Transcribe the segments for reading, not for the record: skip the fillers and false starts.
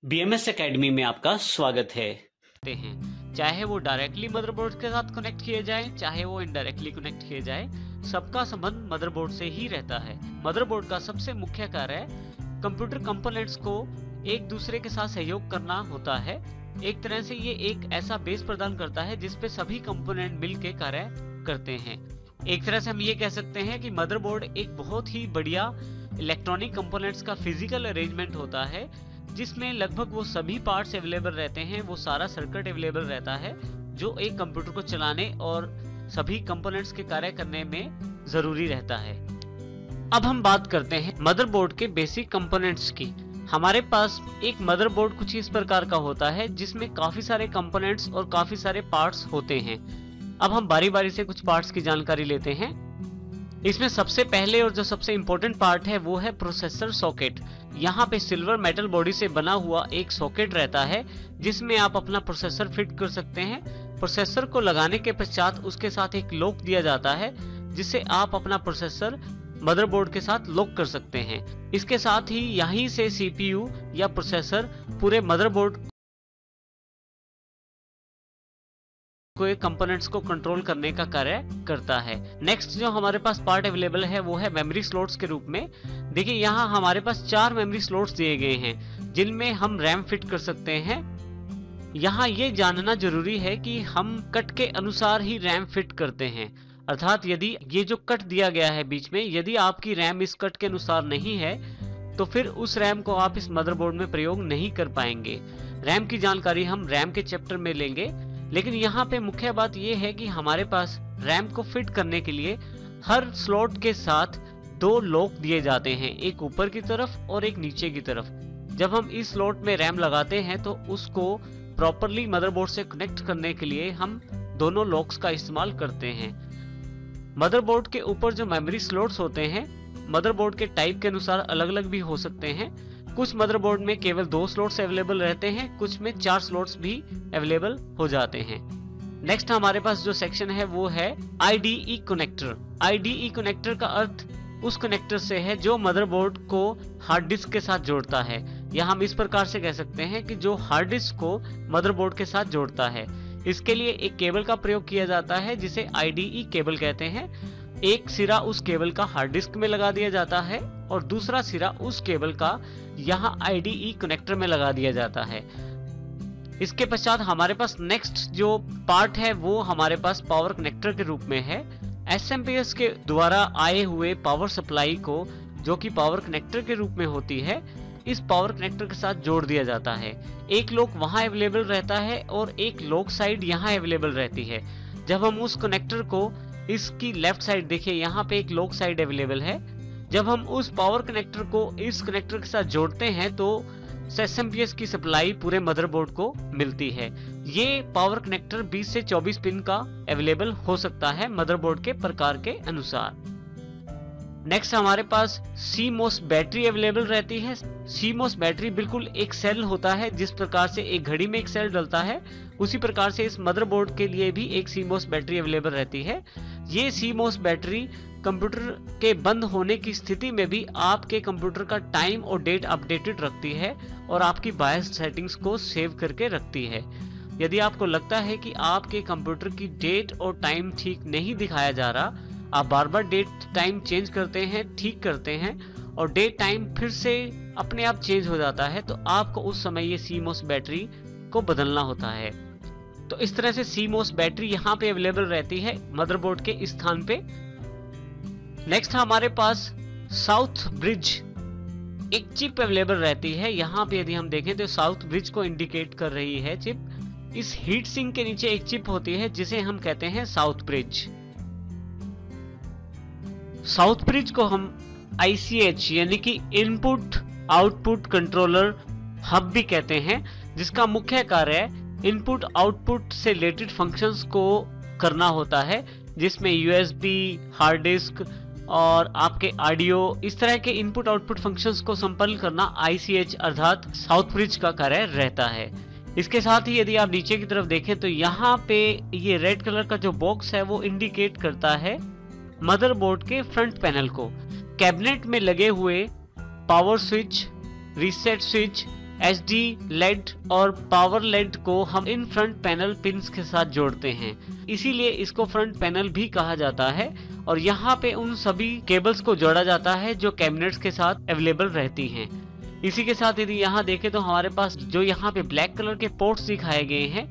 BMS academy में आपका स्वागत है। चाहे वो डायरेक्टली मदरबोर्ड के साथ कनेक्ट किए जाए, चाहे वो इनडायरेक्टली कनेक्ट किए जाए, सबका संबंध मदरबोर्ड से ही रहता है। मदरबोर्ड का सबसे मुख्य कार्य कंप्यूटर कंपोनेंट्स को एक दूसरे के साथ सहयोग करना होता है। एक तरह से ये एक ऐसा बेस प्रदान करता है जिसपे सभी कंपोनेंट मिलकर कार्य करते हैं। एक तरह से हम ये कह सकते हैं कि मदरबोर्ड एक बहुत ही बढ़िया इलेक्ट्रॉनिक कंपोनेंट्स का फिजिकल अरेंजमेंट होता है, जिसमें लगभग वो सभी पार्ट्स अवेलेबल रहते हैं, वो सारा सर्किट अवेलेबल रहता है जो एक कंप्यूटर को चलाने और सभी कंपोनेंट्स के कार्य करने में जरूरी रहता है। अब हम बात करते हैं मदरबोर्ड के बेसिक कंपोनेंट्स की। हमारे पास एक मदरबोर्ड कुछ इस प्रकार का होता है जिसमें काफी सारे कंपोनेंट्स और काफी सारे पार्ट्स होते हैं। अब हम बारी बारी से कुछ पार्ट्स की जानकारी लेते हैं। इसमें सबसे पहले और जो सबसे इंपॉर्टेंट पार्ट है वो है प्रोसेसर सॉकेट। यहाँ पे सिल्वर मेटल बॉडी से बना हुआ एक सॉकेट रहता है जिसमें आप अपना प्रोसेसर फिट कर सकते हैं। प्रोसेसर को लगाने के पश्चात उसके साथ एक लॉक दिया जाता है जिससे आप अपना प्रोसेसर मदरबोर्ड के साथ लॉक कर सकते हैं। इसके साथ ही यहीं से CPU या प्रोसेसर पूरे मदरबोर्ड को कंपोनेंट्स को कंट्रोल करने का कार्य करता है। नेक्स्ट जो हमारे पास पार्ट अवेलेबल है वो है मेमोरी स्लॉट्स के रूप में। देखिए यहाँ हमारे पास 4 मेमोरी स्लॉट्स दिए गए हैं जिनमें हम रैम फिट कर सकते हैं। यहाँ ये जानना जरूरी है कि हम कट के अनुसार ही रैम फिट करते हैं, अर्थात यदि ये जो कट दिया गया है बीच में, यदि आपकी रैम इस कट के अनुसार नहीं है तो फिर उस रैम को आप इस मदरबोर्ड में प्रयोग नहीं कर पाएंगे। रैम की जानकारी हम रैम के चैप्टर में लेंगे, लेकिन यहाँ पे मुख्य बात यह है कि हमारे पास रैम को फिट करने के लिए हर स्लॉट के साथ 2 लॉक दिए जाते हैं, एक ऊपर की तरफ और एक नीचे की तरफ। जब हम इस स्लॉट में रैम लगाते हैं तो उसको प्रॉपरली मदरबोर्ड से कनेक्ट करने के लिए हम दोनों लॉक्स का इस्तेमाल करते हैं। मदरबोर्ड के ऊपर जो मेमोरी स्लॉट्स होते हैं मदरबोर्ड के टाइप के अनुसार अलग अलग भी हो सकते हैं। कुछ मदरबोर्ड में केवल 2 स्लॉट्स अवेलेबल रहते हैं, कुछ में 4 स्लॉट्स भी अवेलेबल हो जाते हैं। नेक्स्ट हमारे पास जो सेक्शन है वो है IDE कनेक्टर। IDE कनेक्टर का अर्थ उस कनेक्टर से है जो मदरबोर्ड को हार्ड डिस्क के साथ जोड़ता है, या हम इस प्रकार से कह सकते हैं कि जो हार्ड डिस्क को मदरबोर्ड के साथ जोड़ता है। इसके लिए एक केबल का प्रयोग किया जाता है जिसे IDE केबल कहते हैं। एक सिरा उस केबल का हार्ड डिस्क में लगा दिया जाता है और दूसरा सिरा उस केबल का यहाँ IDE कनेक्टर में लगा दिया जाता है। इसके पश्चात हमारे पास नेक्स्ट जो पार्ट है वो हमारे पास पावर कनेक्टर के रूप में है। SMPS के द्वारा आए हुए पावर सप्लाई को, जो कि पावर कनेक्टर के रूप में होती है, इस पावर कनेक्टर के साथ जोड़ दिया जाता है। एक लॉक वहां अवेलेबल रहता है और एक लॉक साइड यहाँ अवेलेबल रहती है। जब हम उस कनेक्टर को, इसकी लेफ्ट साइड देखिए यहाँ पे एक लॉक साइड अवेलेबल है, जब हम उस पावर कनेक्टर को इस कनेक्टर के साथ जोड़ते हैं तो SMPS की सप्लाई पूरे मदरबोर्ड को मिलती है। ये पावर कनेक्टर 20 से 24 पिन का अवेलेबल हो सकता है मदरबोर्ड के प्रकार के अनुसार। नेक्स्ट हमारे पास CMOS बैटरी अवेलेबल रहती है। CMOS बैटरी बिल्कुल एक सेल होता है, जिस प्रकार से एक घड़ी में एक सेल डलता है उसी प्रकार से इस मदरबोर्ड के लिए भी एक CMOS बैटरी अवेलेबल रहती है। ये CMOS बैटरी कंप्यूटर के बंद होने की स्थिति में भी आपके कंप्यूटर का टाइम और डेट अपडेटेड रखती है और आपकी बायस सेटिंग्स को सेव करके रखती है। यदि आपको लगता है कि आपके कंप्यूटर की डेट और टाइम ठीक नहीं दिखाया जा रहा, आप बार बार डेट टाइम चेंज करते हैं, ठीक करते हैं और डेट टाइम फिर से अपने आप चेंज हो जाता है, तो आपको उस समय ये CMOS बैटरी को बदलना होता है। तो इस तरह से CMOS बैटरी यहाँ पे अवेलेबल रहती है मदरबोर्ड के स्थान पे। नेक्स्ट हमारे पास साउथ ब्रिज एक चिप अवेलेबल रहती है। यहाँ पे यदि हम देखें तो साउथ ब्रिज को इंडिकेट कर रही है चिप। इस हीट सिंक के नीचे एक चिप होती है जिसे हम कहते हैं साउथ ब्रिज। साउथ ब्रिज को हम ICH यानी कि इनपुट आउटपुट कंट्रोलर हब भी कहते हैं, जिसका मुख्य कार्य इनपुट आउटपुट से रिलेटेड फंक्शंस को करना होता है, जिसमें USB, हार्ड डिस्क और आपके ऑडियो, इस तरह के इनपुट आउटपुट फंक्शंस को संपन्न करना ICH अर्थात साउथ ब्रिज का कार्य रहता है। इसके साथ ही यदि आप नीचे की तरफ देखें तो यहाँ पे ये रेड कलर का जो बॉक्स है वो इंडिकेट करता है मदरबोर्ड के फ्रंट पैनल को। कैबिनेट में लगे हुए power switch, reset switch, HD LED और पावर लेड को हम इन फ्रंट पैनल पिन्स के साथ जोड़ते हैं, इसीलिए इसको फ्रंट पैनल भी कहा जाता है। और यहाँ पे उन सभी केबल्स को जोड़ा जाता है जो कैबिनेट्स के साथ अवेलेबल रहती हैं। इसी के साथ यदि यहाँ देखें तो हमारे पास जो यहाँ पे ब्लैक कलर के पोर्ट्स दिखाए गए हैं,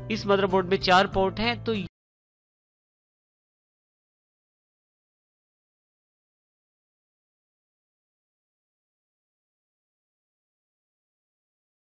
इस मदरबोर्ड में 4 पोर्ट हैं। तो